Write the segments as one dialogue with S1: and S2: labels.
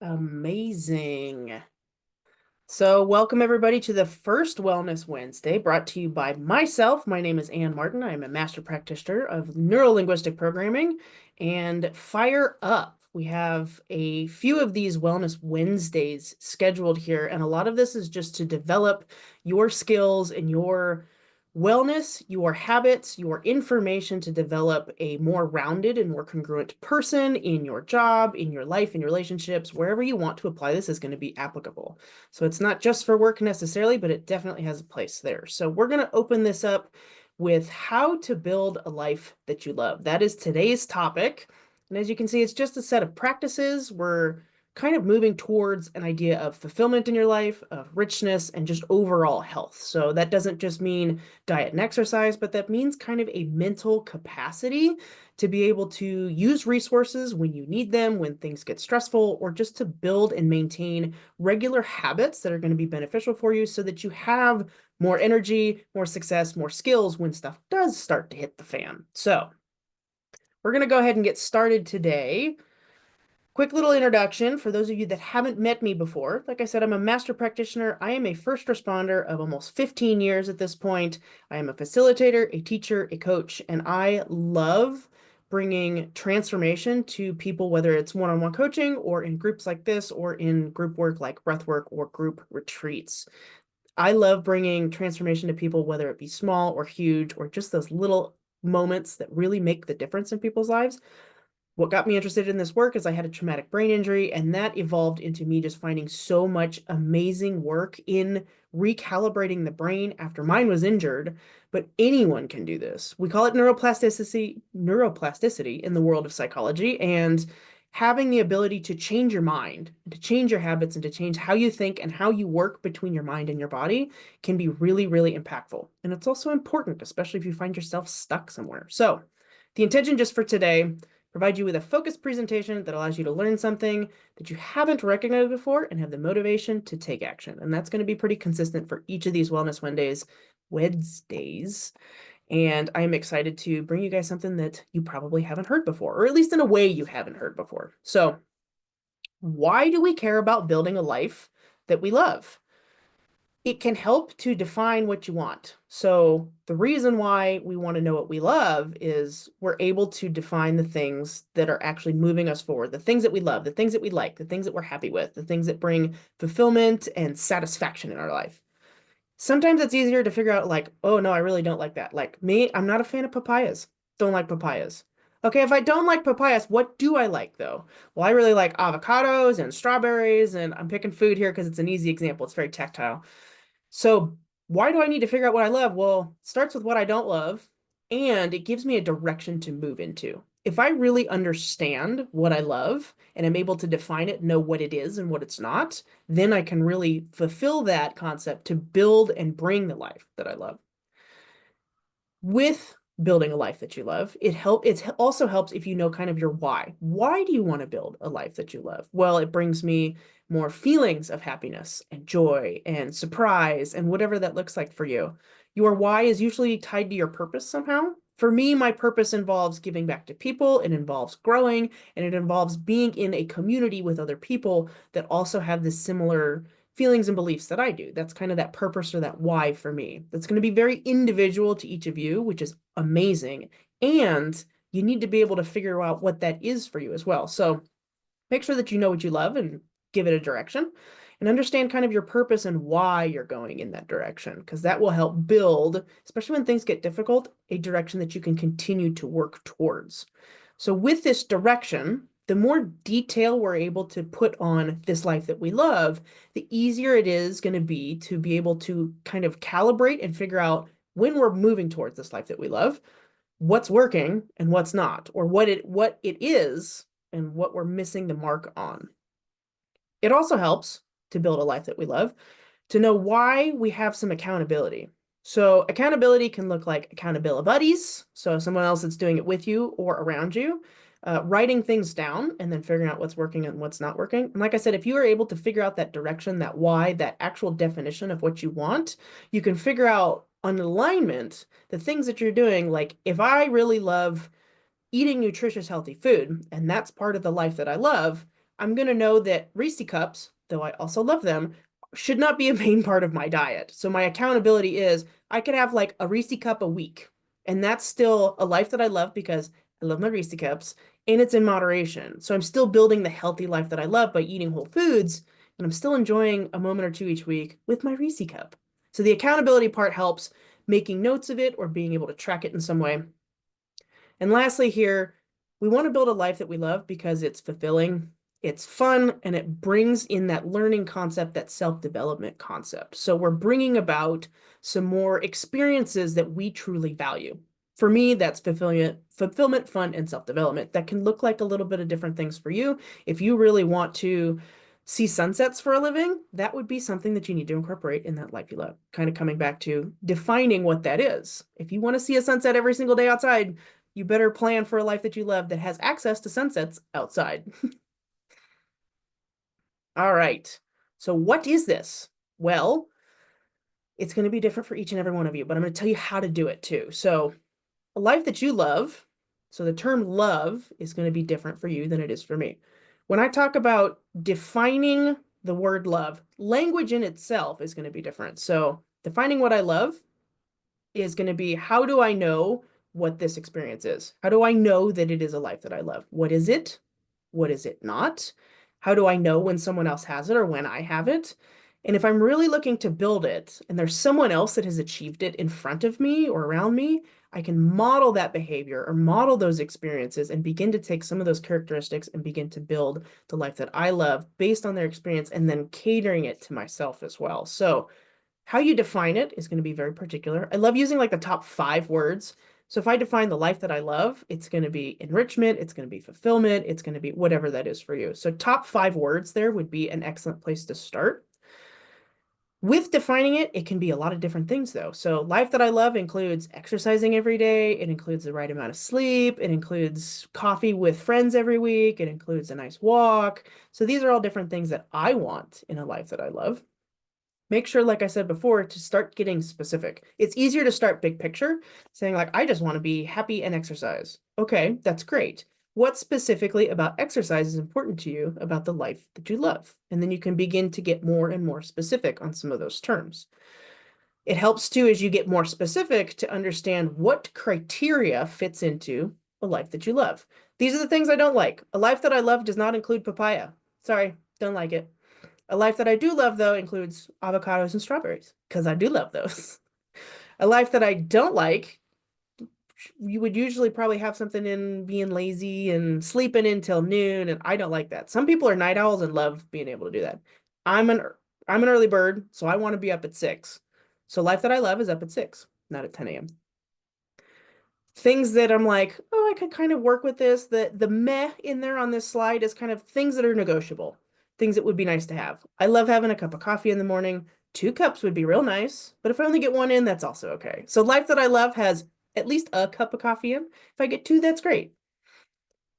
S1: Amazing. So, welcome everybody to the first Wellness Wednesday brought to you by myself. My name is Ann Martin. I am a master practitioner of neuro-linguistic programming and FireUp. We have a few of these Wellness Wednesdays scheduled here, and a lot of this is just to develop your skills and your wellness, your habits, your information to develop a more rounded and more congruent person in your job, in your life, in your relationships, wherever you want to apply this is going to be applicable. So it's not just for work necessarily, but it definitely has a place there. So we're going to open this up with how to build a life that you love. That is today's topic. And as you can see, it's just a set of practices. We're kind of moving towards an idea of fulfillment in your life, of richness, and just overall health. So that doesn't just mean diet and exercise, but that means kind of a mental capacity to be able to use resources when you need them, when things get stressful, or just to build and maintain regular habits that are going to be beneficial for you so that you have more energy, more success, more skills when stuff does start to hit the fan. So we're going to go ahead and get started today. Quick little introduction for those of you that haven't met me before. Like I said, I'm a master practitioner. I am a first responder of almost 15 years at this point. I am a facilitator, a teacher, a coach, and I love bringing transformation to people, whether it's one-on-one coaching or in groups like this or in group work like breath work or group retreats. I love bringing transformation to people, whether it be small or huge or just those little moments that really make the difference in people's lives. What got me interested in this work is I had a traumatic brain injury, and that evolved into me just finding so much amazing work in recalibrating the brain after mine was injured. But anyone can do this. We call it neuroplasticity in the world of psychology, and having the ability to change your mind, and to change your habits, and to change how you think and how you work between your mind and your body can be really, really impactful. And it's also important, especially if you find yourself stuck somewhere. So the intention just for today, provide you with a focused presentation that allows you to learn something that you haven't recognized before and have the motivation to take action. And that's going to be pretty consistent for each of these Wellness Wednesdays. And I'm excited to bring you guys something that you probably haven't heard before, or at least in a way you haven't heard before. So why do we care about building a life that we love? It can help to define what you want. So the reason why we want to know what we love is we're able to define the things that are actually moving us forward, the things that we love, the things that we like, the things that we're happy with, the things that bring fulfillment and satisfaction in our life. Sometimes it's easier to figure out like, oh no, I really don't like that. Like me, I'm not a fan of papayas. Don't like papayas. Okay, if I don't like papayas, what do I like though? Well, I really like avocados and strawberries, and I'm picking food here because it's an easy example. It's very tactile. So why do I need to figure out what I love? Well, it starts with what I don't love, and it gives me a direction to move into. If I really understand what I love and I'm able to define it, know what it is and what it's not, then I can really fulfill that concept to build and bring the life that I love. With building a life that you love, it also helps if you know kind of your why. Why do you want to build a life that you love? Well, it brings me more feelings of happiness and joy and surprise and whatever that looks like for you. Your why is usually tied to your purpose somehow. For me, my purpose involves giving back to people, it involves growing, and it involves being in a community with other people that also have this similar feelings and beliefs that I do. That's kind of that purpose or that why for me. That's going to be very individual to each of you, which is amazing. And you need to be able to figure out what that is for you as well. So make sure that you know what you love and give it a direction and understand kind of your purpose and why you're going in that direction, because that will help build, especially when things get difficult, a direction that you can continue to work towards. So with this direction, the more detail we're able to put on this life that we love, the easier it is going to be able to kind of calibrate and figure out when we're moving towards this life that we love, what's working and what's not, or what it is and what we're missing the mark on. It also helps to build a life that we love to know why we have some accountability. So accountability can look like accountability buddies, so someone else that's doing it with you or around you, writing things down and then figuring out what's working and what's not working. And like I said, if you are able to figure out that direction, that why, that actual definition of what you want, you can figure out on alignment the things that you're doing. Like if I really love eating nutritious, healthy food, and that's part of the life that I love, I'm going to know that Reese cups, though I also love them, should not be a main part of my diet. So my accountability is I could have like a Reese cup a week, and that's still a life that I love because I love my Reese cups and it's in moderation. So I'm still building the healthy life that I love by eating whole foods, and I'm still enjoying a moment or two each week with my Reese cup. So the accountability part helps making notes of it or being able to track it in some way. And lastly, here, we want to build a life that we love because it's fulfilling, it's fun, and it brings in that learning concept, that self-development concept. So we're bringing about some more experiences that we truly value. For me, that's fulfillment, fun, and self-development. That can look like a little bit of different things for you. If you really want to see sunsets for a living, that would be something that you need to incorporate in that life you love. Kind of coming back to defining what that is. If you want to see a sunset every single day outside, you better plan for a life that you love that has access to sunsets outside. All right. So what is this? Well, it's going to be different for each and every one of you, but I'm going to tell you how to do it too. So a life that you love, so the term love is going to be different for you than it is for me. When I talk about defining the word love, language in itself is going to be different. So defining what I love is going to be, how do I know what this experience is? How do I know that it is a life that I love? What is it? What is it not? How do I know when someone else has it or when I have it? And if I'm really looking to build it and there's someone else that has achieved it in front of me or around me, I can model that behavior or model those experiences and begin to take some of those characteristics and begin to build the life that I love based on their experience and then catering it to myself as well. So how you define it is going to be very particular. I love using like the top 5 words. So if I define the life that I love, it's going to be enrichment, it's going to be fulfillment, it's going to be whatever that is for you. So top 5 words there would be an excellent place to start. With defining it, it can be a lot of different things though. So life that I love includes exercising every day. It includes the right amount of sleep. It includes coffee with friends every week. It includes a nice walk. So these are all different things that I want in a life that I love. Make sure, like I said before, to start getting specific. It's easier to start big picture, saying like, I just want to be happy and exercise. Okay, that's great. What specifically about exercise is important to you about the life that you love? And then you can begin to get more and more specific on some of those terms. It helps too, as you get more specific, to understand what criteria fits into a life that you love. These are the things I don't like. A life that I love does not include papaya. Sorry, don't like it. A life that I do love, though, includes avocados and strawberries, because I do love those. A life that I don't like, you would usually probably have something in being lazy and sleeping until noon, and I don't like that. Some people are night owls and love being able to do that. I'm an I'm an early bird, so I want to be up at 6. So life that I love is up at 6, not at 10 a.m. Things that I'm like, oh, I could kind of work with this. The meh in there on this slide is kind of things that are negotiable, things that would be nice to have. I love having a cup of coffee in the morning. 2 cups would be real nice, but if I only get one in, that's also okay. So life that I love has at least a cup of coffee in. If I get 2, that's great.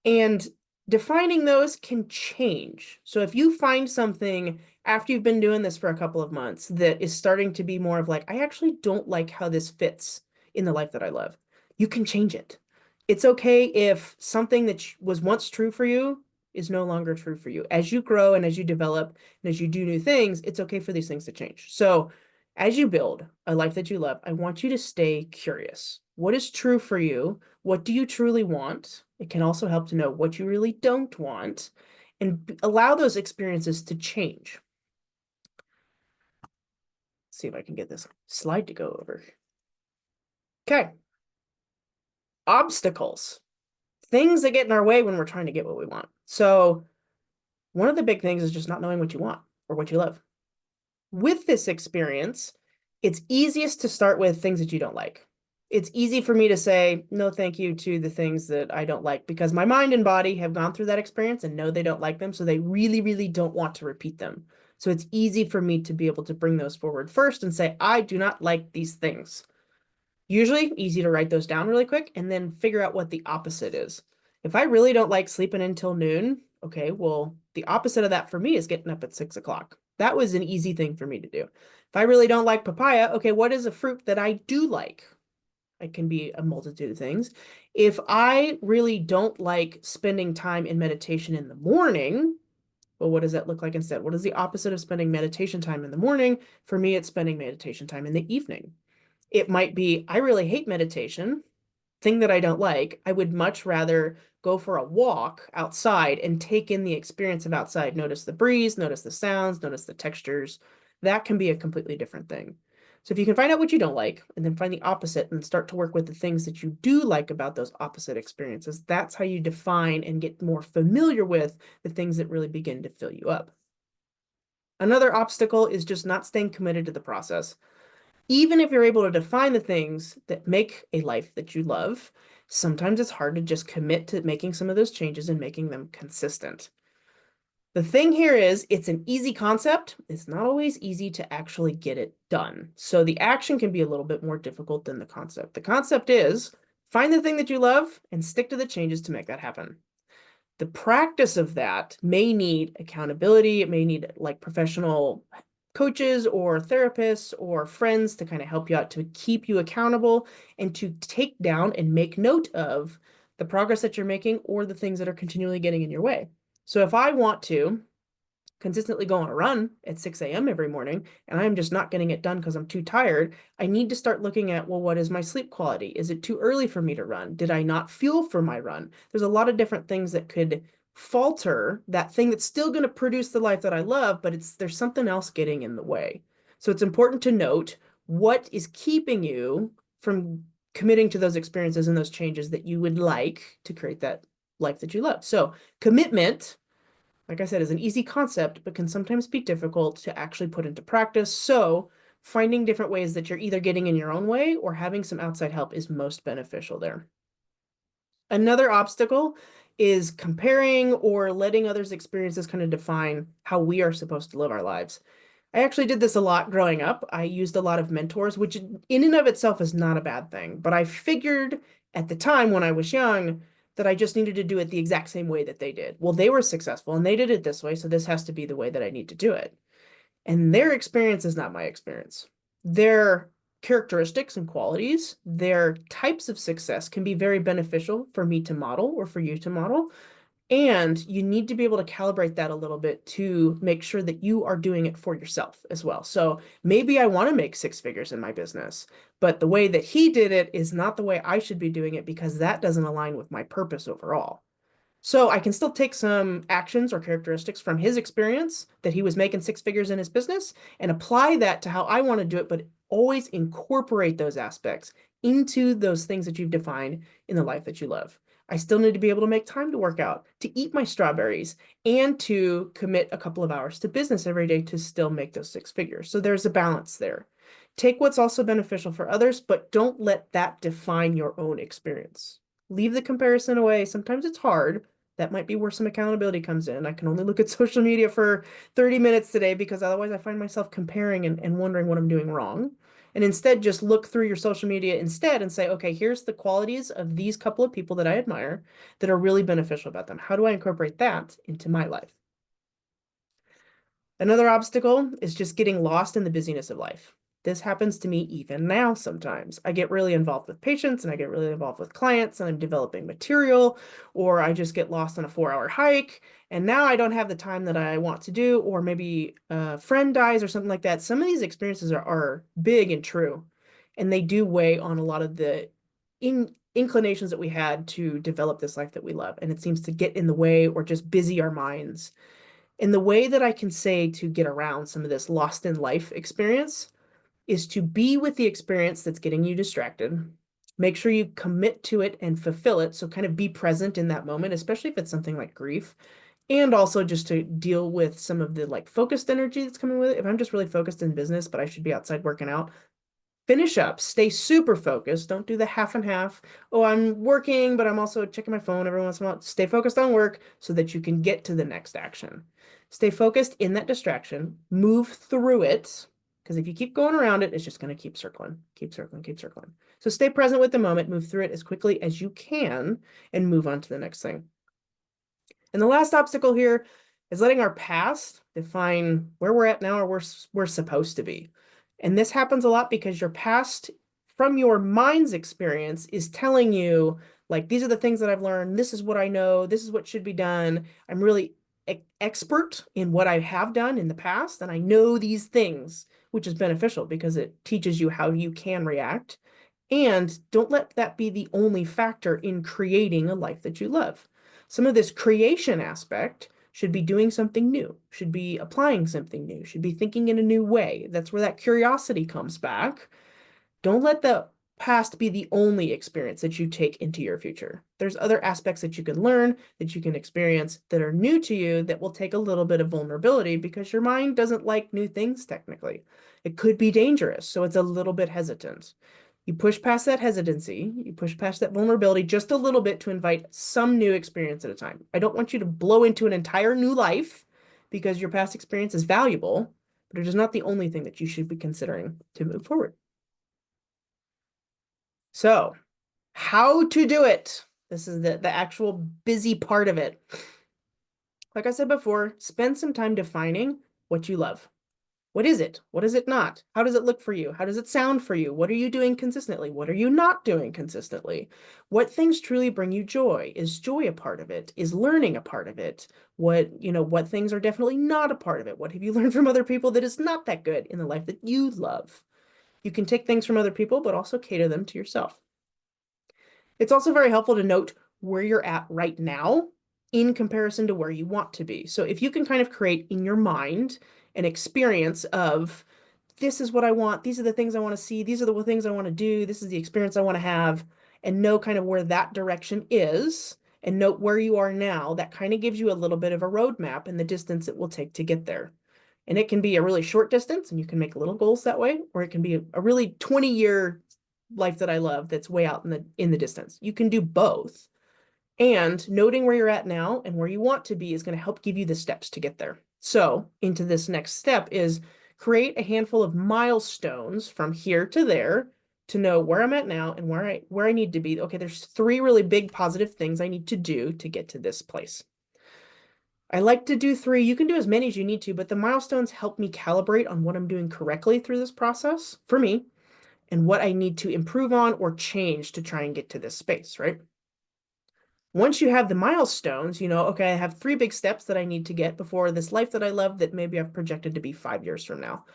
S1: And defining those can change. So if you find something after you've been doing this for a couple of months that is starting to be more of like, I actually don't like how this fits in the life that I love, you can change it. It's okay if something that was once true for you is no longer true for you. As you grow and as you develop and as you do new things, it's okay for these things to change. So as you build a life that you love, I want you to stay curious. What is true for you? What do you truly want? It can also help to know what you really don't want and allow those experiences to change. Let's see if I can get this slide to go over. Okay. Obstacles. Things that get in our way when we're trying to get what we want. So one of the big things is just not knowing what you want or what you love. With this experience, it's easiest to start with things that you don't like. It's easy for me to say no thank you to the things that I don't like because my mind and body have gone through that experience and know they don't like them, so they really, really don't want to repeat them. So it's easy for me to be able to bring those forward first and say, I do not like these things. Usually easy to write those down really quick and then figure out what the opposite is. If I really don't like sleeping until noon, okay, well, the opposite of that for me is getting up at 6 o'clock. That was an easy thing for me to do. If I really don't like papaya, okay, what is a fruit that I do like? It can be a multitude of things. If I really don't like spending time in meditation in the morning, Well, what does that look like instead? What is the opposite of spending meditation time in the morning? For me, it's spending meditation time in the evening. It might be, I really hate meditation, thing that I don't like. I would much rather go for a walk outside and take in the experience of outside. Notice the breeze, notice the sounds, notice the textures. That can be a completely different thing. So if you can find out what you don't like and then find the opposite and start to work with the things that you do like about those opposite experiences, that's how you define and get more familiar with the things that really begin to fill you up. Another obstacle is just not staying committed to the process. Even if you're able to define the things that make a life that you love, sometimes it's hard to just commit to making some of those changes and making them consistent. The thing here is, it's an easy concept. It's not always easy to actually get it done. So the action can be a little bit more difficult than the concept. The concept is find the thing that you love and stick to the changes to make that happen. The practice of that may need accountability. It may need like professional coaches or therapists or friends to kind of help you out to keep you accountable and to take down and make note of the progress that you're making or the things that are continually getting in your way. So if I want to consistently go on a run at 6 a.m. every morning and I'm just not getting it done because I'm too tired, I need to start looking at, well, what is my sleep quality? Is it too early for me to run? Did I not fuel for my run? There's a lot of different things that could falter that thing that's still going to produce the life that I love, but there's something else getting in the way. So it's important to note what is keeping you from committing to those experiences and those changes that you would like to create that life that you love. So commitment, like I said, is an easy concept, but can sometimes be difficult to actually put into practice. So finding different ways that you're either getting in your own way or having some outside help is most beneficial there. Another obstacle is comparing or letting others' experiences kind of define how we are supposed to live our lives. I actually did this a lot growing up. I used a lot of mentors, which in and of itself is not a bad thing. But I figured at the time when I was young that I just needed to do it the exact same way that they did. Well, they were successful and they did it this way, so this has to be the way that I need to do it. And their experience is not my experience. Their characteristics and qualities, their types of success can be very beneficial for me to model or for you to model. And you need to be able to calibrate that a little bit to make sure that you are doing it for yourself as well. So maybe I want to make 6 figures in my business, but the way that he did it is not the way I should be doing it because that doesn't align with my purpose overall. So I can still take some actions or characteristics from his experience that he was making 6 figures in his business and apply that to how I want to do it, but always incorporate those aspects into those things that you've defined in the life that you love. I still need to be able to make time to work out, to eat my strawberries, and to commit a couple of hours to business every day to still make those 6 figures. So there's a balance there. Take what's also beneficial for others, but don't let that define your own experience. Leave the comparison away. Sometimes it's hard. That might be where some accountability comes in. I can only look at social media for 30 minutes today because otherwise I find myself comparing and wondering what I'm doing wrong. And instead, just look through your social media instead and say, okay, here's the qualities of these couple of people that I admire that are really beneficial about them. How do I incorporate that into my life? Another obstacle is just getting lost in the busyness of life. This happens to me even now sometimes. I get really involved with patients and I get really involved with clients and I'm developing material, or I just get lost on a 4 hour hike and now I don't have the time that I want to do, or maybe a friend dies or something like that. Some of these experiences are big and true, and they do weigh on a lot of the inclinations that we had to develop this life that we love. And it seems to get in the way or just busy our minds. And the way that I can say to get around some of this lost in life experience is to be with the experience that's getting you distracted. Make sure you commit to it and fulfill it. So kind of be present in that moment, especially if it's something like grief. And also just to deal with some of the like focused energy that's coming with it. If I'm just really focused in business, but I should be outside working out, finish up, stay super focused. Don't do the half and half. Oh, I'm working, but I'm also checking my phone every once in a while. Stay focused on work so that you can get to the next action. Stay focused in that distraction, move through it, because if you keep going around it, it's just going to keep circling, keep circling, keep circling. So stay present with the moment, move through it as quickly as you can, and move on to the next thing. And the last obstacle here is letting our past define where we're at now or where we're supposed to be. And this happens a lot because your past, from your mind's experience, is telling you, like, these are the things that I've learned. This is what I know. This is what should be done. I'm really expert in what I have done in the past, and I know these things, which is beneficial because it teaches you how you can react. And don't let that be the only factor in creating a life that you love. Some of this creation aspect should be doing something new, should be applying something new, should be thinking in a new way. That's where that curiosity comes back. Don't let the past be the only experience that you take into your future. There's other aspects that you can learn, that you can experience that are new to you that will take a little bit of vulnerability because your mind doesn't like new things technically. It could be dangerous, so it's a little bit hesitant. You push past that hesitancy, you push past that vulnerability just a little bit to invite some new experience at a time. I don't want you to blow into an entire new life because your past experience is valuable, but it is not the only thing that you should be considering to move forward. So, how to do it. This is the actual busy part of it. Like I said before, spend some time defining what you love. What is it? What is it not? How does it look for you? How does it sound for you? What are you doing consistently? What are you not doing consistently? What things truly bring you joy? Is joy a part of it? Is learning a part of it? What things are definitely not a part of it? What have you learned from other people that is not that good in the life that you love? You can take things from other people, but also cater them to yourself. It's also very helpful to note where you're at right now in comparison to where you want to be. So if you can kind of create in your mind an experience of this is what I want, these are the things I want to see, these are the things I want to do, this is the experience I want to have, and know kind of where that direction is, and note where you are now, that kind of gives you a little bit of a roadmap and the distance it will take to get there. And it can be a really short distance, and you can make little goals that way, or it can be a really 20-year life that I love that's way out in the distance. You can do both. And noting where you're at now and where you want to be is going to help give you the steps to get there. So into this next step is create a handful of milestones from here to there to know where I'm at now and where I need to be. Okay, there's 3 really big positive things I need to do to get to this place. I like to do 3. You can do as many as you need to, but the milestones help me calibrate on what I'm doing correctly through this process for me and what I need to improve on or change to try and get to this space, right? Once you have the milestones, okay, I have 3 big steps that I need to get before this life that I love that maybe I've projected to be 5 years from now.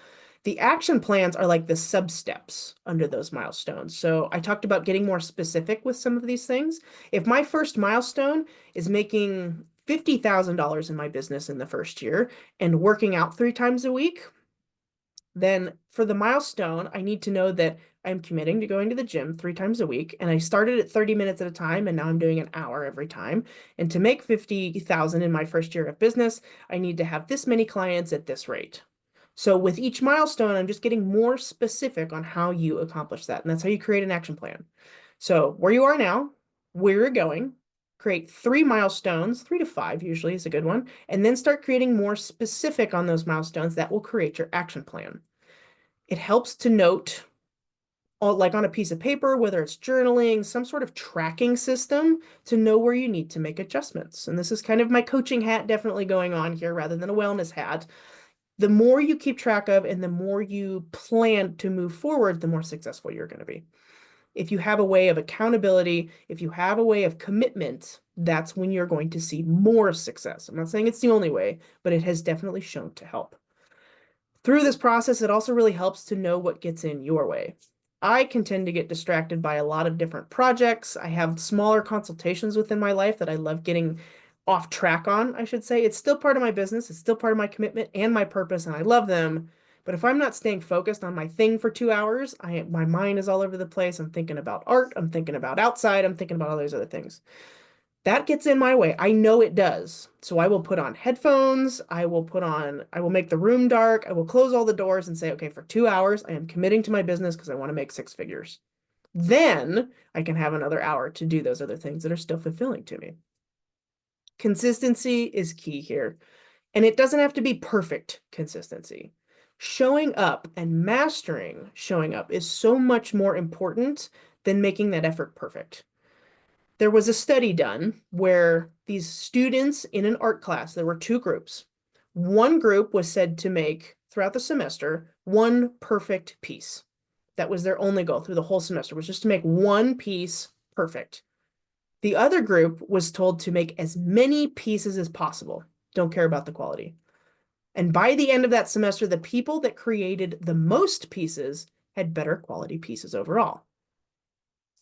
S1: The action plans are like the sub steps under those milestones. So I talked about getting more specific with some of these things. If my first milestone is making $50,000 in my business in the first year and working out 3 times a week, then for the milestone, I need to know that I'm committing to going to the gym 3 times a week. And I started at 30 minutes at a time, and now I'm doing an hour every time. And to make 50,000 in my first year of business, I need to have this many clients at this rate. So with each milestone, I'm just getting more specific on how you accomplish that. And that's how you create an action plan. So where you are now, where you're going, create 3 milestones, 3 to 5 usually is a good one, and then start creating more specific on those milestones that will create your action plan. It helps to note, like on a piece of paper, whether it's journaling, some sort of tracking system to know where you need to make adjustments. And this is kind of my coaching hat definitely going on here rather than a wellness hat. The more you keep track of and the more you plan to move forward, the more successful you're going to be. If you have a way of accountability, if you have a way of commitment, that's when you're going to see more success. I'm not saying it's the only way, but it has definitely shown to help. Through this process, it also really helps to know what gets in your way. I can tend to get distracted by a lot of different projects. I have smaller consultations within my life that I love getting off track on, I should say. It's still part of my business. It's still part of my commitment and my purpose, and I love them. But if I'm not staying focused on my thing for 2 hours, my mind is all over the place. I'm thinking about art. I'm thinking about outside. I'm thinking about all those other things. That gets in my way. I know it does. So I will put on headphones. I will make the room dark. I will close all the doors and say, okay, for 2 hours, I am committing to my business because I want to make 6 figures. Then I can have another hour to do those other things that are still fulfilling to me. Consistency is key here. And it doesn't have to be perfect consistency. Showing up and mastering showing up is so much more important than making that effort perfect. There was a study done where these students in an art class, there were 2 groups. One group was said to make, throughout the semester, 1 perfect piece. That was their only goal through the whole semester, was just to make 1 piece perfect. The other group was told to make as many pieces as possible. don't care about the quality. And by the end of that semester, the people that created the most pieces had better quality pieces overall.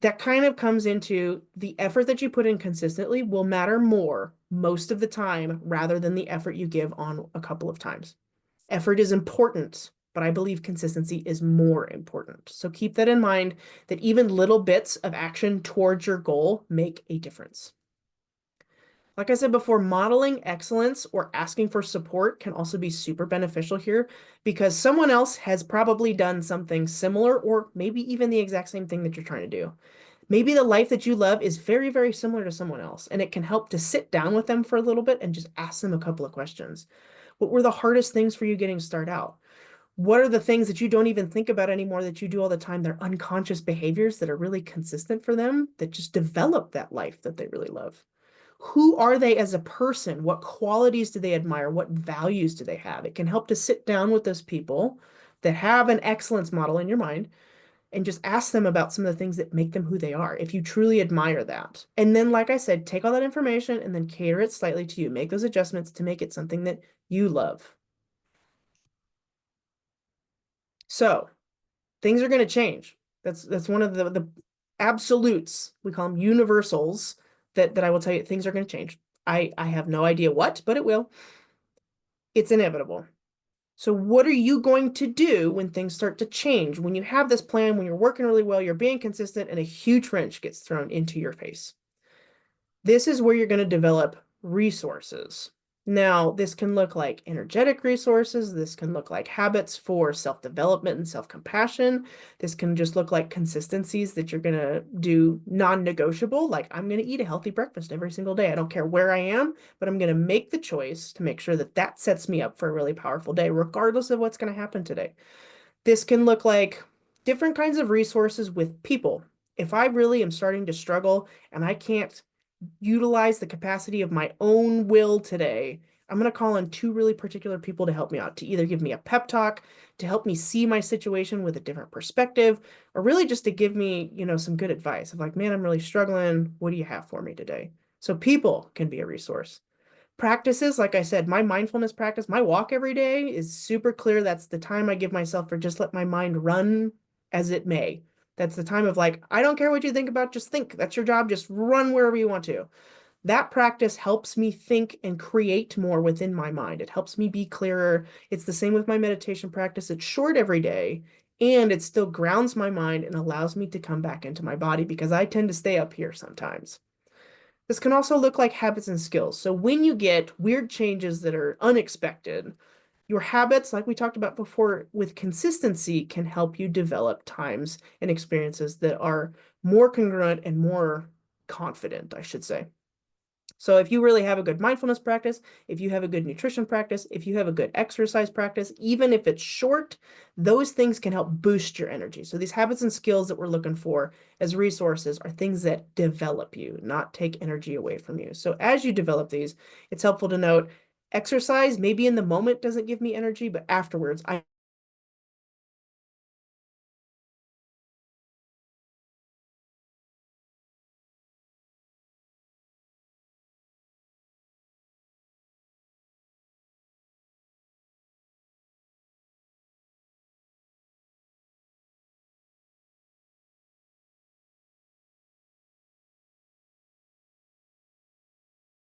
S1: That kind of comes into the effort that you put in consistently will matter more most of the time rather than the effort you give on a couple of times. Effort is important, but I believe consistency is more important. So keep that in mind that even little bits of action towards your goal make a difference. Like I said before, modeling excellence or asking for support can also be super beneficial here because someone else has probably done something similar or maybe even the exact same thing that you're trying to do. Maybe the life that you love is very, very similar to someone else, and it can help to sit down with them for a little bit and just ask them a couple of questions. What were the hardest things for you getting started out? What are the things that you don't even think about anymore that you do all the time? They're unconscious behaviors that are really consistent for them that just develop that life that they really love. Who are they as a person? What qualities do they admire? What values do they have? It can help to sit down with those people that have an excellence model in your mind and just ask them about some of the things that make them who they are, if you truly admire that. And then, like I said, take all that information and then cater it slightly to you. Make those adjustments to make it something that you love. So things are going to change. That's one of the absolutes. We call them universals that I will tell you things are going to change. I have no idea what, but it will. It's inevitable. So what are you going to do when things start to change? When you have this plan, when you're working really well, you're being consistent, and a huge wrench gets thrown into your face. This is where you're going to develop resources. Now, this can look like energetic resources. This can look like habits for self-development and self-compassion. This can just look like consistencies that you're going to do non-negotiable, like I'm going to eat a healthy breakfast every single day. I don't care where I am, but I'm going to make the choice to make sure that that sets me up for a really powerful day, regardless of what's going to happen today. This can look like different kinds of resources with people. If I really am starting to struggle and I can't utilize the capacity of my own will today, I'm going to call on two really particular people to help me out, to either give me a pep talk, to help me see my situation with a different perspective, or really just to give me, some good advice of like, man, I'm really struggling. What do you have for me today? So people can be a resource. Practices, like I said, my mindfulness practice, my walk every day is super clear. That's the time I give myself for just let my mind run as it may. That's the time of like, I don't care what you think about, just think. That's your job. Just run wherever you want to. That practice helps me think and create more within my mind. It helps me be clearer. It's the same with my meditation practice. It's short every day, and it still grounds my mind and allows me to come back into my body because I tend to stay up here sometimes. This can also look like habits and skills. So when you get weird changes that are unexpected, your habits, like we talked about before, with consistency can help you develop times and experiences that are more congruent and more confident, I should say. So if you really have a good mindfulness practice, if you have a good nutrition practice, if you have a good exercise practice, even if it's short, those things can help boost your energy. So these habits and skills that we're looking for as resources are things that develop you, not take energy away from you. So as you develop these, it's helpful to note exercise maybe in the moment doesn't give me energy, but afterwards I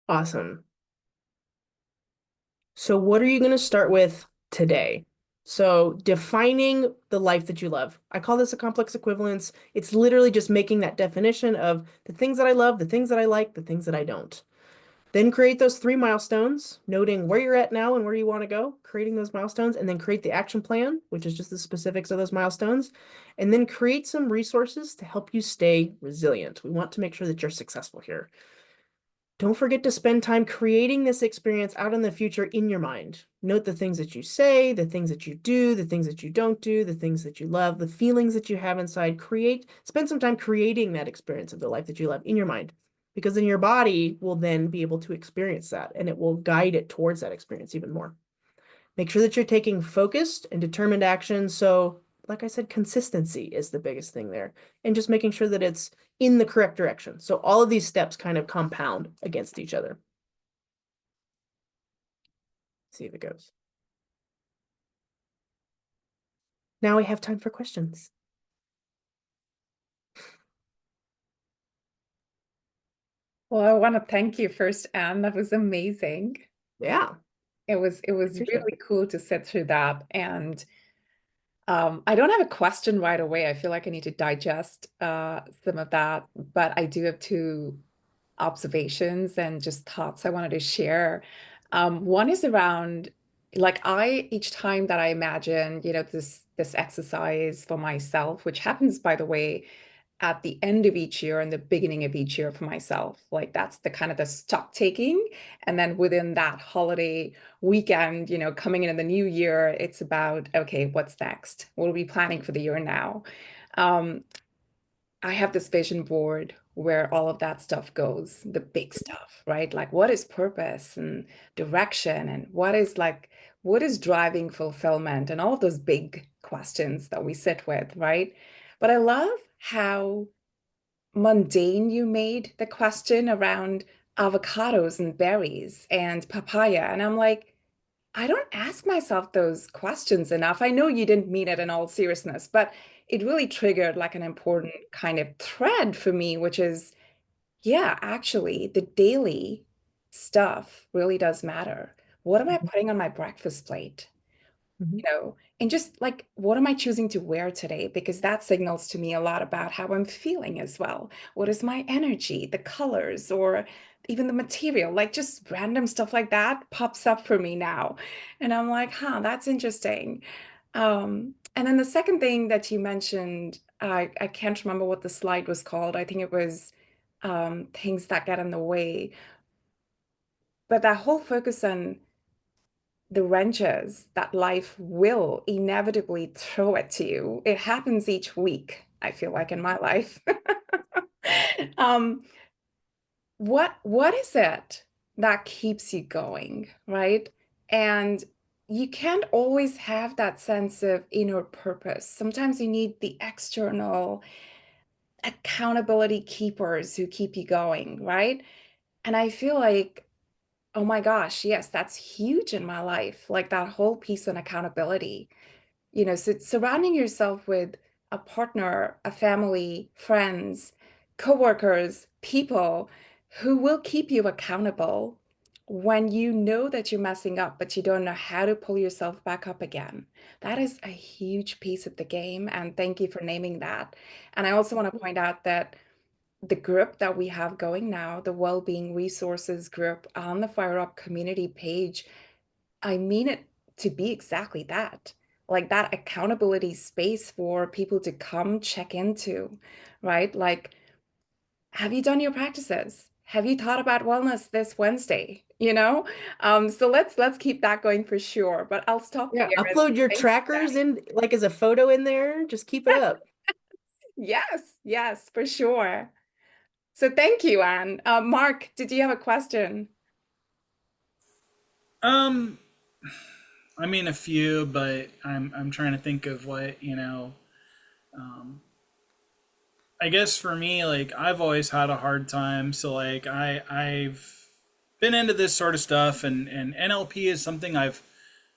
S1: awesome. So what are you going to start with today? So defining the life that you love. I call this a complex equivalence. It's literally just making that definition of the things that I love, the things that I like, the things that I don't. Then create those 3 milestones, noting where you're at now and where you want to go, creating those milestones, and then create the action plan, which is just the specifics of those milestones, and then create some resources to help you stay resilient. We want to make sure that you're successful here. Don't forget to spend time creating this experience out in the future in your mind. Note the things that you say, the things that you do, the things that you don't do, the things that you love, the feelings that you have inside. Spend some time creating that experience of the life that you love in your mind, because then your body will then be able to experience that and it will guide it towards that experience even more. Make sure that you're taking focused and determined action. So, like I said, consistency is the biggest thing there, and just making sure that it's in the correct direction. So all of these steps kind of compound against each other. See if it goes. Now we have time for questions.
S2: Well, I want to thank you first, Anne. That was amazing.
S1: Yeah,
S2: It was
S1: appreciate it.
S2: really cool to sit through that. And I don't have a question right away. I feel like I need to digest some of that, but I do have two observations and just thoughts I wanted to share. One is around like each time that I imagine, this exercise for myself, which happens by the way at the end of each year and the beginning of each year for myself. Like that's the kind of the stock taking. And then within that holiday weekend, coming into the new year, it's about, okay, what's next? What are we planning for the year now? Um, I have this vision board where all of that stuff goes, the big stuff, right? Like what is purpose and direction and what is driving fulfillment and all of those big questions that we sit with, right? But I love how mundane you made the question around avocados and berries and papaya. And I'm like, I don't ask myself those questions enough. I know you didn't mean it in all seriousness, but it really triggered like an important kind of thread for me, which is, yeah, actually, the daily stuff really does matter. What am I putting on my breakfast plate?
S1: Mhm.
S2: And just like, what am I choosing to wear today? Because that signals to me a lot about how I'm feeling as well. What is my energy, the colors, or even the material? Like just random stuff like that pops up for me now. And I'm like, huh, that's interesting. And then the second thing that you mentioned, I can't remember what the slide was called. I think it was things that get in the way. But that whole focus on the wrenches that life will inevitably throw at you. It happens each week, I feel like in my life. um, what is it that keeps you going, right? And you can't always have that sense of inner purpose. Sometimes you need the external accountability keepers who keep you going, right? And I feel like, oh my gosh, yes, that's huge in my life. Like that whole piece on accountability. So surrounding yourself with a partner, a family, friends, coworkers, people who will keep you accountable when you know that you're messing up, but you don't know how to pull yourself back up again. That is a huge piece of the game. And thank you for naming that. And I also want to point out that the group that we have going now, the Wellbeing Resources group on the FireUp community page, I mean it to be exactly that, like that accountability space for people to come check into, right? Like, have you done your practices? Have you thought about wellness this Wednesday? So let's keep that going for sure. But I'll stop
S1: Yeah,
S2: there. And
S1: upload your
S2: thanks for
S1: trackers
S2: that.
S1: in like as a photo in there. Just keep it up.
S2: Yes, yes, for sure. So thank you, Anne. Mark, did you have a question?
S3: Um, I mean a few, but I'm trying to think of what, I guess for me, like I've always had a hard time. So like I've been into this sort of stuff, and NLP is something I've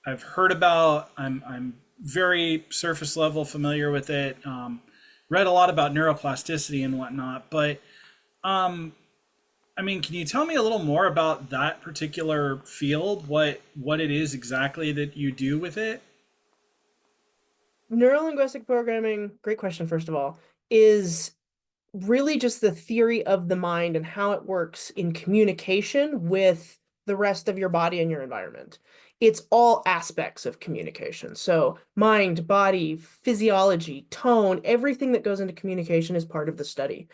S3: heard about. I'm very surface level familiar with it. Read a lot about neuroplasticity and whatnot, but I mean, can you tell me a little more about that particular field? What it is exactly that you do with it?
S1: Neurolinguistic programming, great question, first of all, is really just the theory of the mind and how it works in communication with the rest of your body and your environment. It's all aspects of communication. So, mind, body, physiology, tone, everything that goes into communication is part of the study.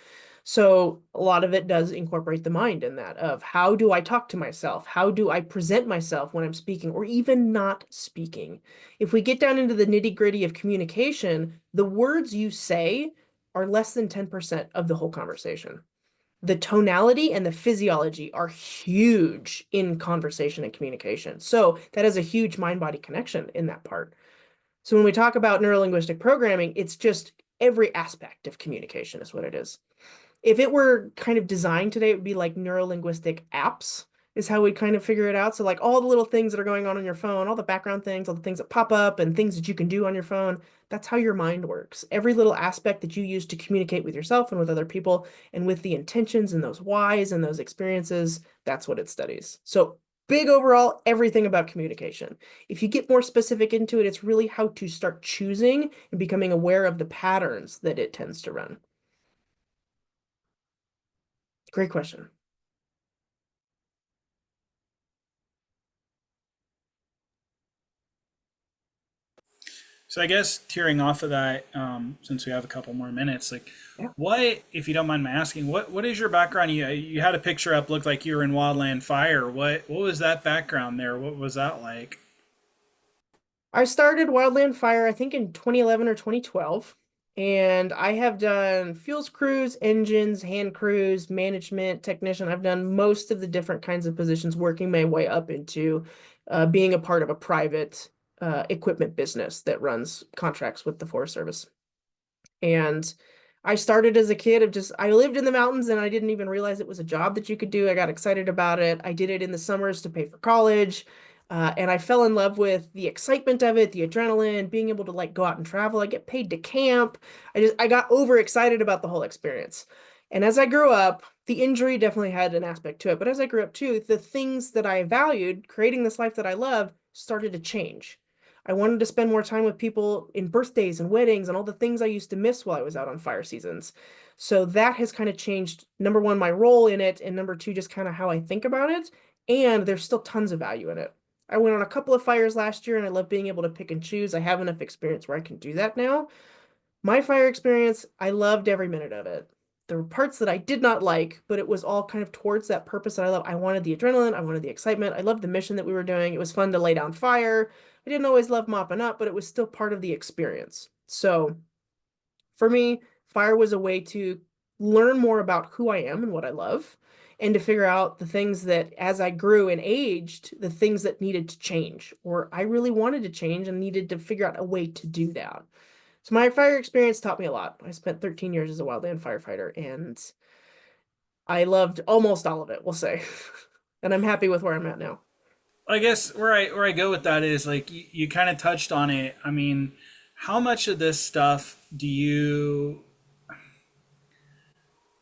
S1: So, a lot of it does incorporate the mind in that of how do I talk to myself? How do I present myself when I'm speaking or even not speaking? If we get down into the nitty-gritty of communication, the words you say are less than 10% of the whole conversation. The tonality and the physiology are huge in conversation and communication. So that is a huge mind-body connection in that part. So when we talk about neurolinguistic programming, it's just every aspect of communication is what it is. If it were kind of designed today, it would be like neurolinguistic apps is how we kind of figure it out. So like all the little things that are going on your phone, all the background things, all the things that pop up and things that you can do on your phone, that's how your mind works. Every little aspect that you use to communicate with yourself and with other people and with the intentions and those whys and those experiences, that's what it studies. So big overall, everything about communication. If you get more specific into it, it's really how to start choosing and becoming aware of the patterns that it tends to run. Great question.
S3: So I guess tearing off of that, since we have a couple more minutes, like,
S1: Yeah.
S3: what, if you don't mind my asking, what is your background? You had a picture up, looked like you were in Wildland Fire. What was that background there? What was that like?
S1: I started Wildland Fire, I think in 2011 or 2012, and I have done fuels crews, engines, hand crews, management, technician. I've done most of the different kinds of positions, working my way up into being a part of a private equipment business that runs contracts with the Forest Service. And I started as a kid of just, I lived in the mountains and I didn't even realize it was a job that you could do. I got excited about it. I did it in the summers to pay for college. And I fell in love with the excitement of it, the adrenaline, being able to like go out and travel. I get paid to camp. I got overexcited about the whole experience. And as I grew up, the injury definitely had an aspect to it. But as I grew up too, the things that I valued, creating this life that I love, started to change. I wanted to spend more time with people in birthdays and weddings and all the things I used to miss while I was out on fire seasons. So that has kind of changed, number one, my role in it, and number two, just kind of how I think about it. And there's still tons of value in it. I went on a couple of fires last year and I love being able to pick and choose. I have enough experience where I can do that now. My fire experience, I loved every minute of it. There were parts that I did not like, but it was all kind of towards that purpose that I love. I wanted the adrenaline, I wanted the excitement. I loved the mission that we were doing. It was fun to lay down fire. I didn't always love mopping up, but it was still part of the experience. So for me, fire was a way to learn more about who I am and what I love, and to figure out the things that, as I grew and aged, the things that needed to change, or I really wanted to change and needed to figure out a way to do that. So my fire experience taught me a lot. I spent 13 years as a wildland firefighter, and I loved almost all of it, we'll say. And I'm happy with where I'm at now.
S3: I guess where I go with that is like you kind of touched on it. I mean, how much of this stuff do you?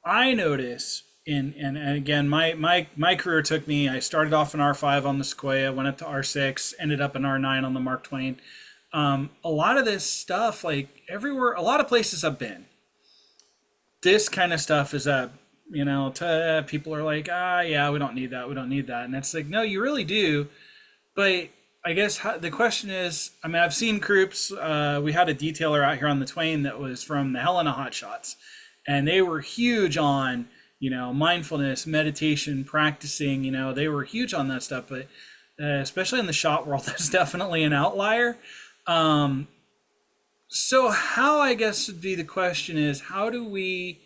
S3: I notice and again, my career took me. I started off in R5 on the Sequoia, went up to R6, ended up in R9 on the Mark Twain. A lot of this stuff, like everywhere, a lot of places I've been, this kind of stuff is a, people are like, yeah, we don't need that, we don't need that, and it's like, no, you really do. But I guess the question is, I mean, I've seen groups. We had a detailer out here on the Twain that was from the Helena Hotshots, and they were huge on, mindfulness, meditation, practicing. They were huge on that stuff. But especially in the shot world, that's definitely an outlier. Um, so how, I guess, would be the question is, how do we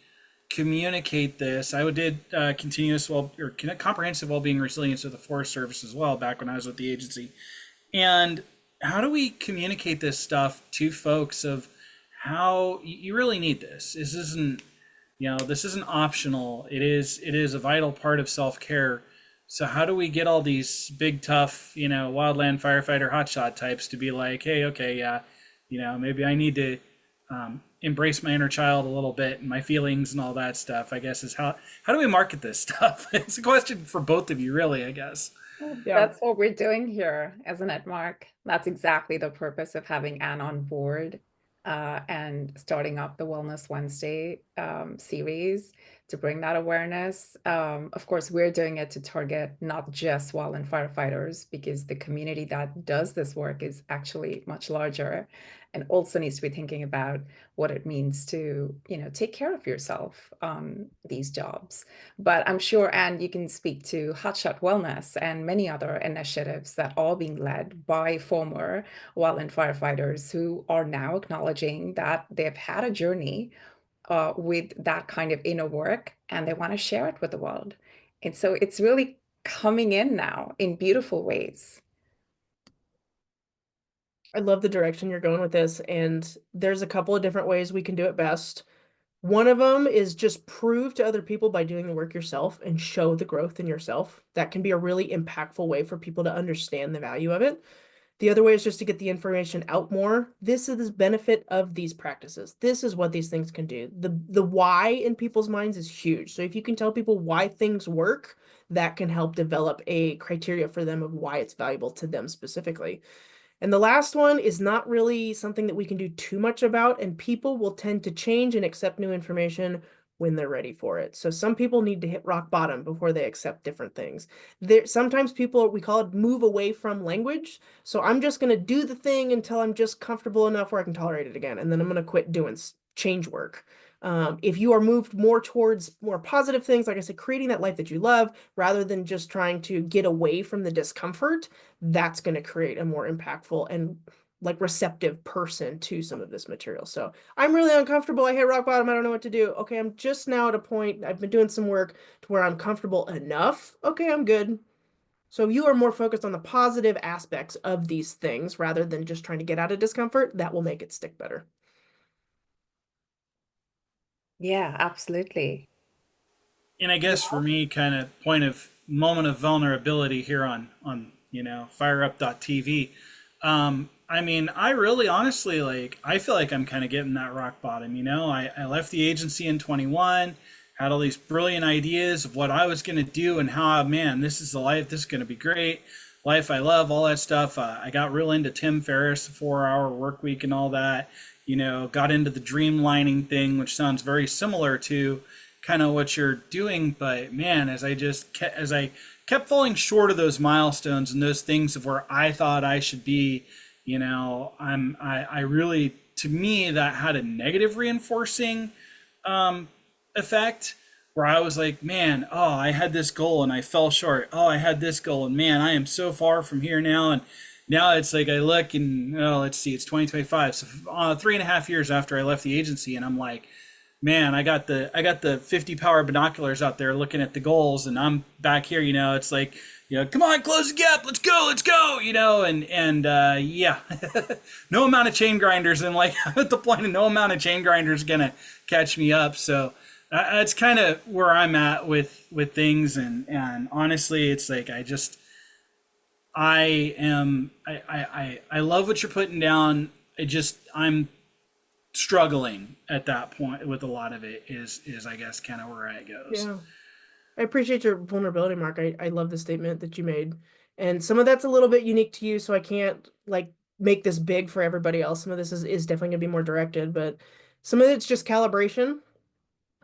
S3: communicate this? I did continuous well or comprehensive well-being resilience with the Forest Service as well back when I was with the agency. And how do we communicate this stuff to folks of how you really need this? This isn't optional. It is a vital part of self-care. So how do we get all these big tough, wildland firefighter hotshot types to be like, hey, okay, yeah, maybe I need to embrace my inner child a little bit and my feelings and all that stuff, I guess, is how do we market this stuff? It's a question for both of you, really, I guess.
S1: Yeah.
S2: That's what we're doing here, isn't it, Mark? That's exactly the purpose of having Anne on board and starting up the Wellness Wednesday series to bring that awareness. Of course, we're doing it to target not just wildland firefighters, because the community that does this work is actually much larger and also needs to be thinking about what it means to, take care of yourself on these jobs. But I'm sure, Anne, you can speak to Hotshot Wellness and many other initiatives that are being led by former wildland firefighters who are now acknowledging that they've had a journey with that kind of inner work and they want to share it with the world. And so it's really coming in now in beautiful ways.
S1: I love the direction you're going with this, and there's a couple of different ways we can do it best. One of them is just prove to other people by doing the work yourself and show the growth in yourself. That can be a really impactful way for people to understand the value of it. The other way is just to get the information out more. This is the benefit of these practices. This is what these things can do. The why in people's minds is huge. So if you can tell people why things work, that can help develop a criteria for them of why it's valuable to them specifically. And the last one is not really something that we can do too much about, and people will tend to change and accept new information when they're ready for it. So some people need to hit rock bottom before they accept different things. Sometimes people, we call it move away from language. So I'm just going to do the thing until I'm just comfortable enough where I can tolerate it again, and then I'm going to quit doing change work. If you are moved more towards more positive things, like I said, creating that life that you love, rather than just trying to get away from the discomfort, that's going to create a more impactful and like receptive person to some of this material. So I'm really uncomfortable. I hit rock bottom. I don't know what to do. Okay, I'm just now at a point, I've been doing some work to where I'm comfortable enough. Okay, I'm good. So if you are more focused on the positive aspects of these things rather than just trying to get out of discomfort, that will make it stick better.
S2: Yeah, absolutely.
S3: And I guess for me, kind of point of moment of vulnerability here on FireUp.tv. I mean, I really honestly like. I feel like I'm kind of getting that rock bottom. I left the agency in 21, had all these brilliant ideas of what I was going to do and how, man, this is the life. This is going to be great. Life I love, all that stuff. I got real into Tim Ferriss, the 4 hour work week and all that. Got into the dreamlining thing, which sounds very similar to kind of what you're doing. But man, as I kept falling short of those milestones and those things of where I thought I should be, I really, to me, that had a negative reinforcing effect where I was like, man, oh, I had this goal and I fell short. Oh, I had this goal and man, I am so far from here now. And now it's like I look and let's see, it's 2025. So 3.5 years after I left the agency, and I'm like, man, I got the 50 power binoculars out there looking at the goals, and I'm back here. It's like, come on, close the gap, let's go. And yeah, no amount of chain grinders, and like I'm at the point of no amount of chain grinders gonna catch me up. So that's kind of where I'm at with things, and honestly, it's like I love what you're putting down. I'm struggling at that point with a lot of it is I guess kind of where it goes.
S1: Yeah. I appreciate your vulnerability, Mark. I love the statement that you made. And some of that's a little bit unique to you, so I can't like make this big for everybody else. Some of this is definitely gonna be more directed, but some of it's just calibration.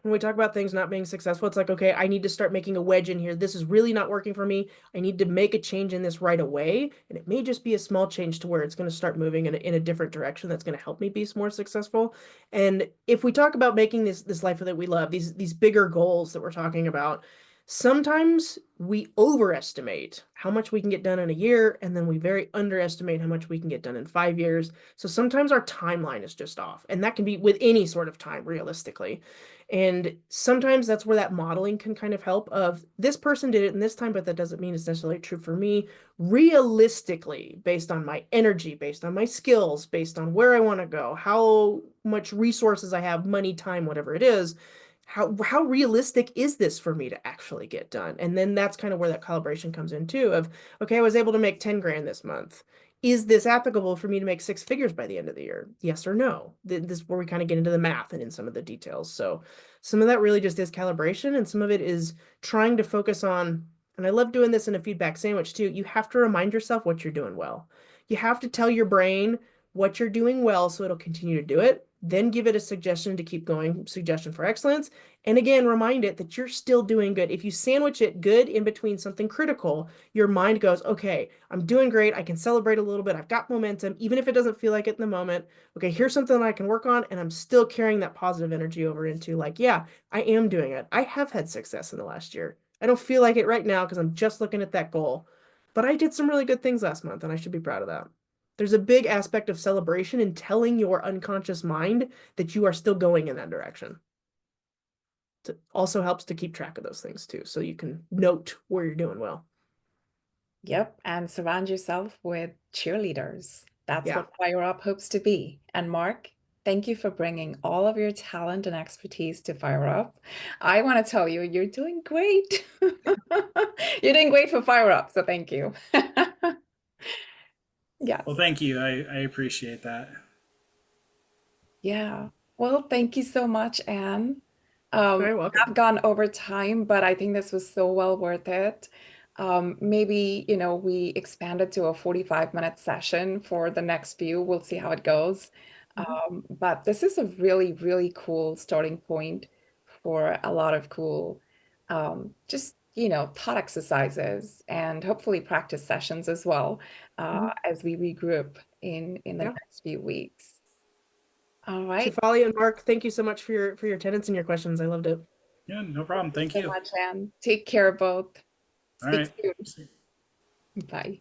S1: When we talk about things not being successful, it's like, okay, I need to start making a wedge in here. This is really not working for me. I need to make a change in this right away. And it may just be a small change to where it's going to start moving in a different direction that's going to help me be more successful. And if we talk about making this life that we love, these bigger goals that we're talking about, sometimes we overestimate how much we can get done in a year, and then we very underestimate how much we can get done in 5 years. So sometimes our timeline is just off, and that can be with any sort of time, realistically. And sometimes that's where that modeling can kind of help of this person did it in this time, but that doesn't mean it's necessarily true for me. Realistically, based on my energy, based on my skills, based on where I want to go, how much resources I have, money, time, whatever it is, how realistic is this for me to actually get done? And then that's kind of where that calibration comes in too of, okay, I was able to make 10 grand this month. Is this applicable for me to make 6 figures by the end of the year? Yes or no? This is where we kind of get into the math and in some of the details. So some of that really just is calibration, and some of it is trying to focus on, and I love doing this in a feedback sandwich too. You have to remind yourself what you're doing well. You have to tell your brain what you're doing well so it'll continue to do it. Then give it a suggestion to keep going, suggestion for excellence. And again, remind it that you're still doing good. If you sandwich it good in between something critical, your mind goes, okay, I'm doing great. I can celebrate a little bit. I've got momentum, even if it doesn't feel like it in the moment. Okay, here's something that I can work on. And I'm still carrying that positive energy over into like, yeah, I am doing it. I have had success in the last year. I don't feel like it right now because I'm just looking at that goal. But I did some really good things last month, and I should be proud of that. There's a big aspect of celebration in telling your unconscious mind that you are still going in that direction. It also helps to keep track of those things too, so you can note where you're doing well.
S2: Yep, and surround yourself with cheerleaders. That's
S1: Yeah.
S2: what FireUp hopes to be. And Mark? Thank you for bringing all of your talent and expertise to FireUp. I want to tell you, you're doing great. You're doing great for FireUp, so thank you.
S3: Well,
S2: Yes.
S3: thank you. I appreciate that.
S2: Yeah. Well, thank you so much, Anne.
S1: Very
S2: We
S1: welcome.
S2: have gone over time, but I think this was so well worth it. Maybe, we expanded to a 45-minute session for the next few. We'll see how it goes.
S1: Mhm.
S2: But this is a really, really cool starting point for a lot of cool, just, thought exercises and hopefully practice sessions as well,
S1: Mhm.
S2: as we regroup in the
S1: Yeah.
S2: next few weeks. All right.
S1: Shefali and Mark, thank you so much for your attendance and your questions. I loved it.
S3: Yeah, no
S2: Thank
S3: problem.
S2: you
S3: Thank
S2: so
S3: you.
S2: much, Anne. Take care, both.
S3: All
S2: Speak
S3: right.
S2: soon. Bye.